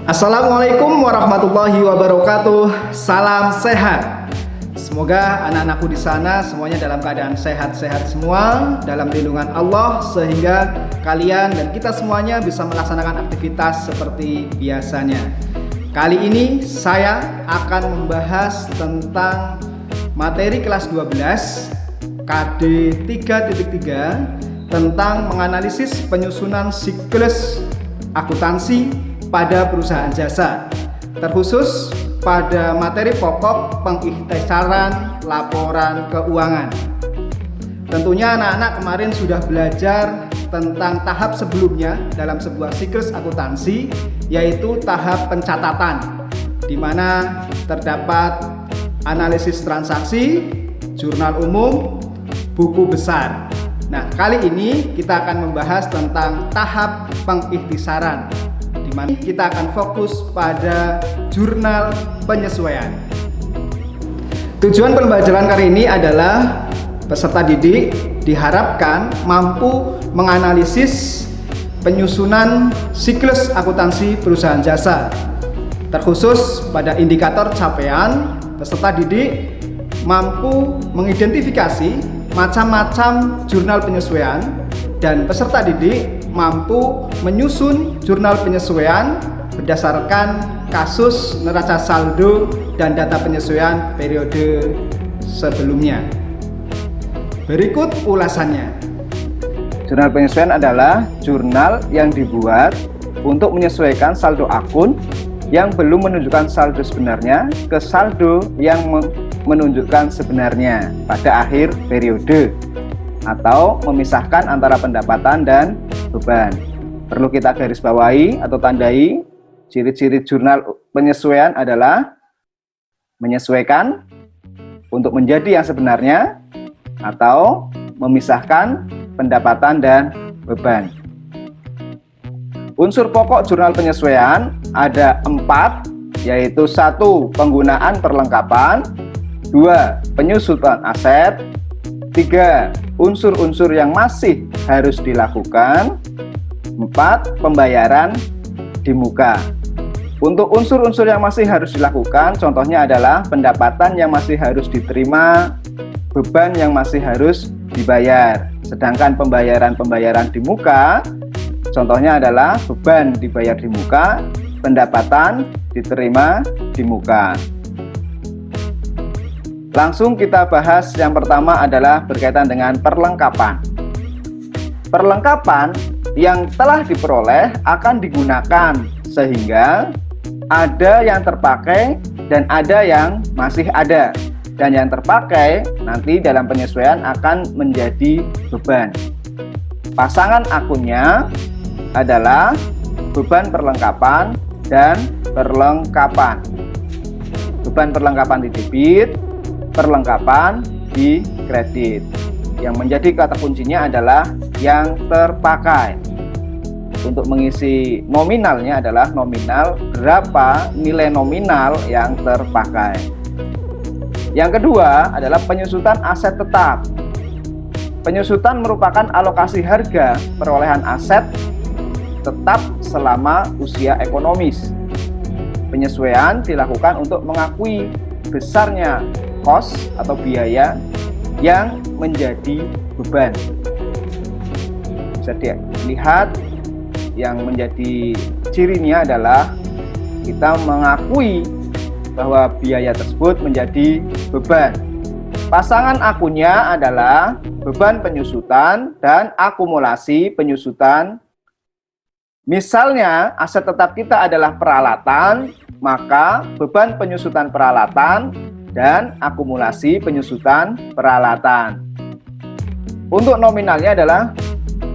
Assalamualaikum warahmatullahi wabarakatuh. Salam sehat. Semoga anak-anakku di sana semuanya dalam keadaan sehat-sehat semua, dalam lindungan Allah, sehingga kalian dan kita semuanya bisa melaksanakan aktivitas seperti biasanya. Kali ini saya akan membahas tentang materi kelas 12 KD 3.3 tentang menganalisis penyusunan siklus akuntansi pada perusahaan jasa, terkhusus pada materi pokok pengikhtisaran laporan keuangan. Tentunya anak-anak kemarin sudah belajar tentang tahap sebelumnya dalam sebuah siklus akuntansi, yaitu tahap pencatatan, di mana terdapat analisis transaksi, jurnal umum, buku besar. Nah, kali ini kita akan membahas tentang tahap pengikhtisaran, di mana kita akan fokus pada jurnal penyesuaian. Tujuan pembelajaran kali ini adalah peserta didik diharapkan mampu menganalisis penyusunan siklus akuntansi perusahaan jasa, terkhusus pada indikator capaian. Peserta didik mampu mengidentifikasi macam-macam jurnal penyesuaian, dan peserta didik mampu menyusun jurnal penyesuaian berdasarkan kasus neraca saldo dan data penyesuaian periode sebelumnya. Berikut ulasannya. Jurnal penyesuaian adalah jurnal yang dibuat untuk menyesuaikan saldo akun yang belum menunjukkan saldo sebenarnya ke saldo yang menunjukkan sebenarnya pada akhir periode, atau memisahkan antara pendapatan dan beban. Perlu kita garis bawahi atau tandai, ciri-ciri jurnal penyesuaian adalah menyesuaikan untuk menjadi yang sebenarnya, atau memisahkan pendapatan dan beban. Unsur pokok jurnal penyesuaian ada 4, yaitu 1. Penggunaan perlengkapan, 2. Penyusutan aset, 3. Unsur-unsur yang masih harus dilakukan, 4. Pembayaran di muka. Untuk unsur-unsur yang masih harus dilakukan, contohnya adalah pendapatan yang masih harus diterima, beban yang masih harus dibayar. Sedangkan pembayaran di muka, contohnya adalah beban dibayar di muka, pendapatan diterima di muka. Langsung kita bahas, yang pertama adalah berkaitan dengan perlengkapan. Perlengkapan yang telah diperoleh akan digunakan, sehingga ada yang terpakai dan ada yang masih ada. Dan yang terpakai nanti dalam penyesuaian akan menjadi beban. Pasangan akunnya adalah beban perlengkapan dan perlengkapan. Beban perlengkapan di debit, perlengkapan di kredit. Yang menjadi kata kuncinya adalah yang terpakai. Untuk mengisi nominalnya adalah nominal, berapa nilai nominal yang terpakai. Yang kedua adalah penyusutan aset tetap. Penyusutan merupakan alokasi harga perolehan aset tetap selama usia ekonomis. Penyesuaian dilakukan untuk mengakui besarnya kos atau biaya yang menjadi beban. Bisa dilihat, yang menjadi cirinya adalah kita mengakui bahwa biaya tersebut menjadi beban. Pasangan akunnya adalah beban penyusutan dan akumulasi penyusutan. Misalnya aset tetap kita adalah peralatan, maka beban penyusutan peralatan dan akumulasi penyusutan peralatan. Untuk nominalnya adalah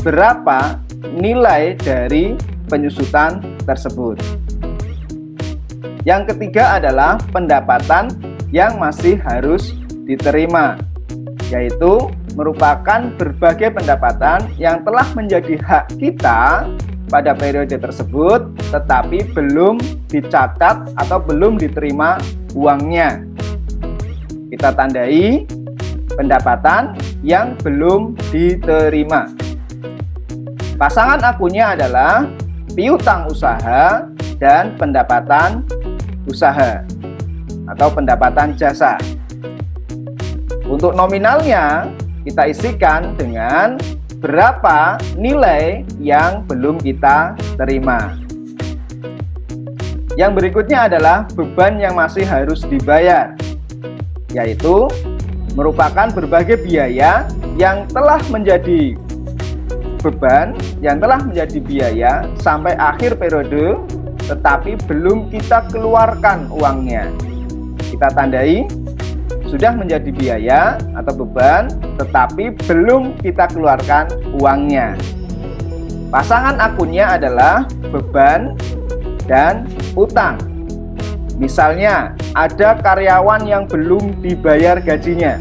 berapa nilai dari penyusutan tersebut. Yang ketiga adalah pendapatan yang masih harus diterima, yaitu merupakan berbagai pendapatan yang telah menjadi hak kita pada periode tersebut, tetapi belum dicatat atau belum diterima uangnya. Kita tandai pendapatan yang belum diterima. Pasangan akunnya adalah piutang usaha dan pendapatan usaha atau pendapatan jasa. Untuk nominalnya kita isikan dengan berapa nilai yang belum kita terima. Yang berikutnya adalah beban yang masih harus dibayar, yaitu merupakan berbagai biaya yang telah menjadi beban, yang telah menjadi biaya sampai akhir periode tetapi belum kita keluarkan uangnya. Kita tandai sudah menjadi biaya atau beban tetapi belum kita keluarkan uangnya. Pasangan akunnya adalah beban dan utang. Misalnya ada karyawan yang belum dibayar gajinya,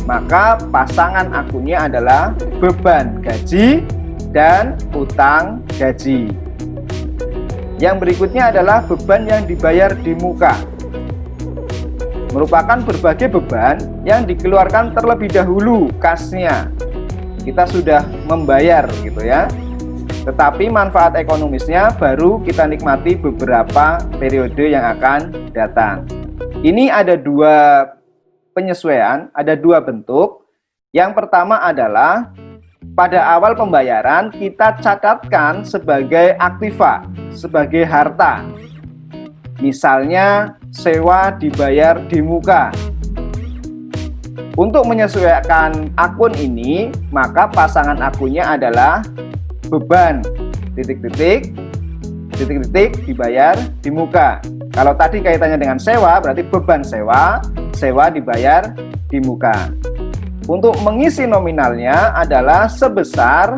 maka pasangan akunnya adalah beban gaji dan utang gaji. Yang berikutnya adalah beban yang dibayar di muka. Merupakan berbagai beban yang dikeluarkan terlebih dahulu kasnya. Kita sudah membayar gitu ya. Tetapi manfaat ekonomisnya baru kita nikmati beberapa periode yang akan datang. Ini ada dua penyesuaian, ada dua bentuk. Yang pertama adalah pada awal pembayaran kita catatkan sebagai aktiva, sebagai harta. Misalnya sewa dibayar di muka. Untuk menyesuaikan akun ini, maka pasangan akunnya adalah beban titik-titik dibayar di muka. Kalau tadi kaitannya dengan sewa, berarti beban sewa dibayar di muka. Untuk mengisi nominalnya adalah sebesar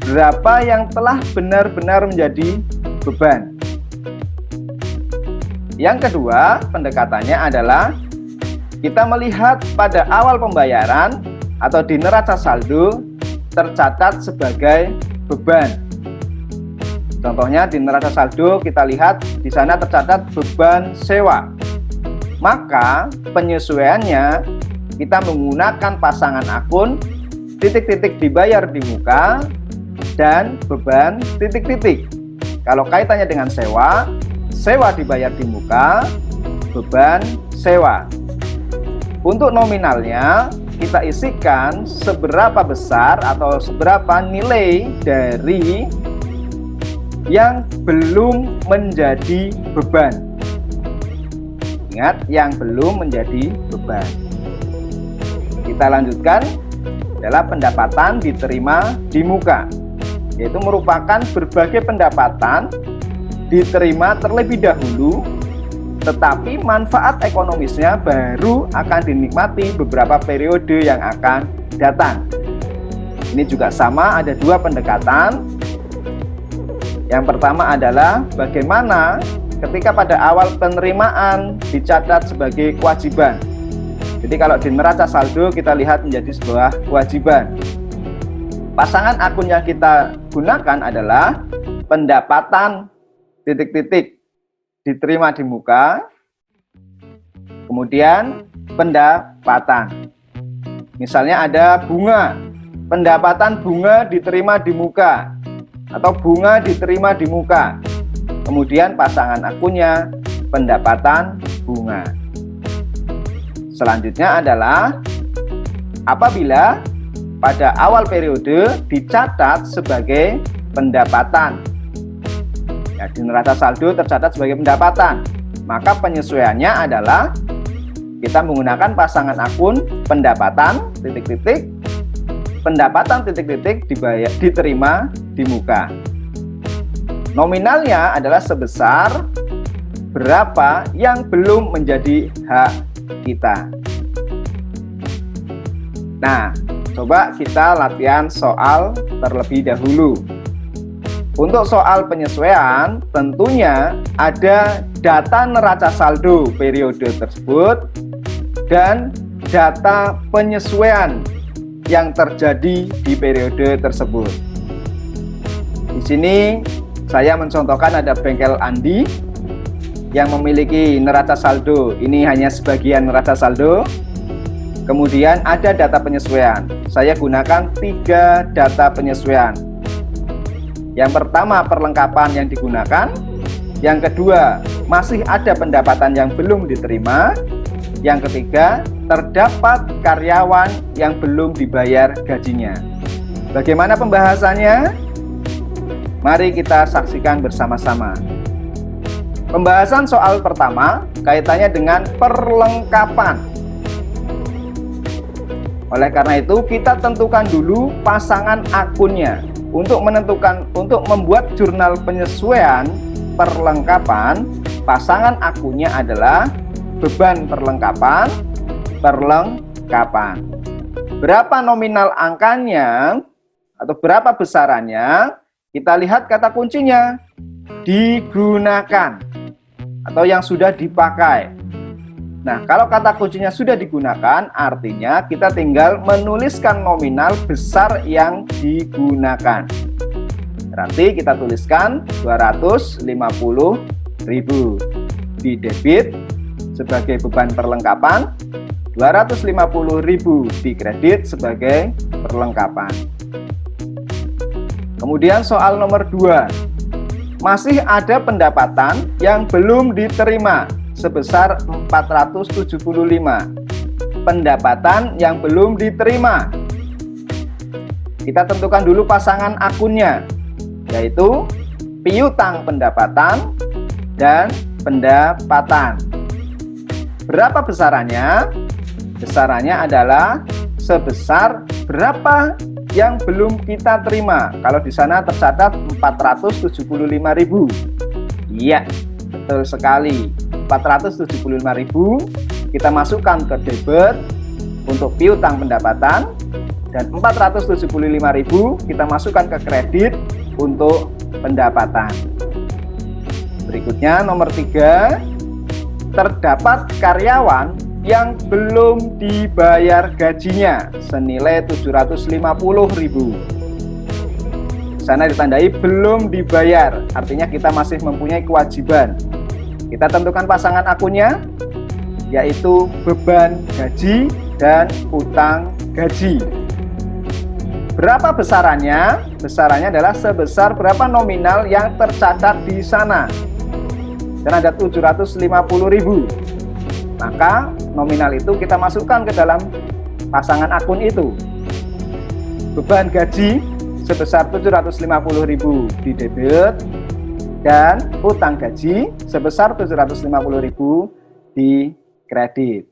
berapa yang telah benar-benar menjadi beban. Yang kedua, pendekatannya adalah kita melihat pada awal pembayaran atau di neraca saldo tercatat sebagai beban. Contohnya di neraca saldo kita lihat di sana tercatat beban sewa. Maka penyesuaiannya kita menggunakan pasangan akun titik-titik dibayar di muka dan beban titik-titik. Kalau kaitannya dengan sewa dibayar di muka, beban sewa. Untuk nominalnya kita isikan seberapa besar atau seberapa nilai dari yang belum menjadi beban. Ingat, yang belum menjadi beban. Kita lanjutkan adalah pendapatan diterima di muka, yaitu merupakan berbagai pendapatan diterima terlebih dahulu tetapi manfaat ekonomisnya baru akan dinikmati beberapa periode yang akan datang. Ini juga sama, ada dua pendekatan. Yang pertama adalah bagaimana ketika pada awal penerimaan dicatat sebagai kewajiban. Jadi kalau di neraca saldo kita lihat menjadi sebuah kewajiban. Pasangan akun yang kita gunakan adalah pendapatan titik-titik diterima di muka, kemudian pendapatan. Misalnya ada bunga, pendapatan bunga diterima di muka, atau bunga diterima di muka. Kemudian pasangan akunnya pendapatan bunga. Selanjutnya adalah apabila pada awal periode dicatat sebagai pendapatan. Ya, di neraca saldo tercatat sebagai pendapatan, maka penyesuaiannya adalah kita menggunakan pasangan akun pendapatan titik-titik, pendapatan titik-titik dibayar diterima di muka. Nominalnya adalah sebesar berapa yang belum menjadi hak kita. Nah, coba kita latihan soal terlebih dahulu. Untuk soal penyesuaian, tentunya ada data neraca saldo periode tersebut dan data penyesuaian yang terjadi di periode tersebut. Di sini saya mencontohkan ada bengkel Andi yang memiliki neraca saldo. Ini hanya sebagian neraca saldo. Kemudian ada data penyesuaian. Saya gunakan 3 data penyesuaian. Yang pertama, perlengkapan yang digunakan. Yang kedua, masih ada pendapatan yang belum diterima. Yang ketiga, terdapat karyawan yang belum dibayar gajinya. Bagaimana pembahasannya? Mari kita saksikan bersama-sama. Pembahasan soal pertama kaitannya dengan perlengkapan. Oleh karena itu, kita tentukan dulu pasangan akunnya. Untuk membuat jurnal penyesuaian perlengkapan, pasangan akunnya adalah beban perlengkapan. Berapa nominal angkanya atau berapa besarannya? Kita lihat kata kuncinya, digunakan atau yang sudah dipakai. Nah, kalau kata kuncinya sudah digunakan, artinya kita tinggal menuliskan nominal besar yang digunakan. Berarti kita tuliskan 250.000 di debit sebagai beban perlengkapan, 250.000 di kredit sebagai perlengkapan. Kemudian soal nomor 2. Masih ada pendapatan yang belum diterima sebesar 475. Pendapatan yang belum diterima. Kita tentukan dulu pasangan akunnya, yaitu piutang pendapatan dan pendapatan. Berapa besarannya? Besarannya adalah sebesar berapa yang belum kita terima. Kalau di sana tercatat 475.000. Iya, betul sekali. 475.000 kita masukkan ke debit untuk piutang pendapatan, dan 475.000 kita masukkan ke kredit untuk pendapatan. Berikutnya nomor 3, terdapat karyawan yang belum dibayar gajinya senilai 750.000. Sana ditandai belum dibayar, artinya kita masih mempunyai kewajiban. Kita tentukan pasangan akunnya, yaitu beban gaji dan utang gaji. Berapa besarannya? Besarannya adalah sebesar berapa nominal yang tercatat di sana. Dan ada 750.000. Maka nominal itu kita masukkan ke dalam pasangan akun itu. Beban gaji sebesar 750.000 di debit dan utang gaji sebesar 750.000 di kredit.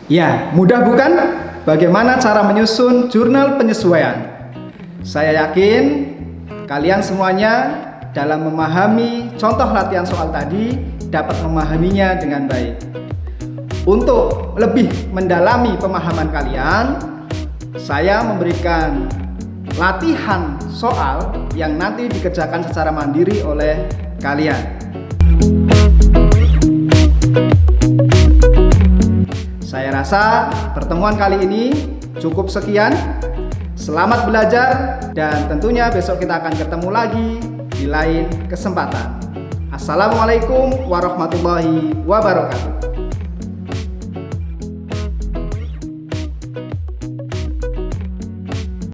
Ya, mudah bukan? Bagaimana cara menyusun jurnal penyesuaian? Saya yakin kalian semuanya dalam memahami contoh latihan soal tadi dapat memahaminya dengan baik. Untuk lebih mendalami pemahaman kalian, saya memberikan latihan soal yang nanti dikerjakan secara mandiri oleh kalian. Saya rasa pertemuan kali ini cukup sekian. Selamat belajar dan tentunya besok kita akan ketemu lagi di lain kesempatan. Assalamualaikum warahmatullahi wabarakatuh.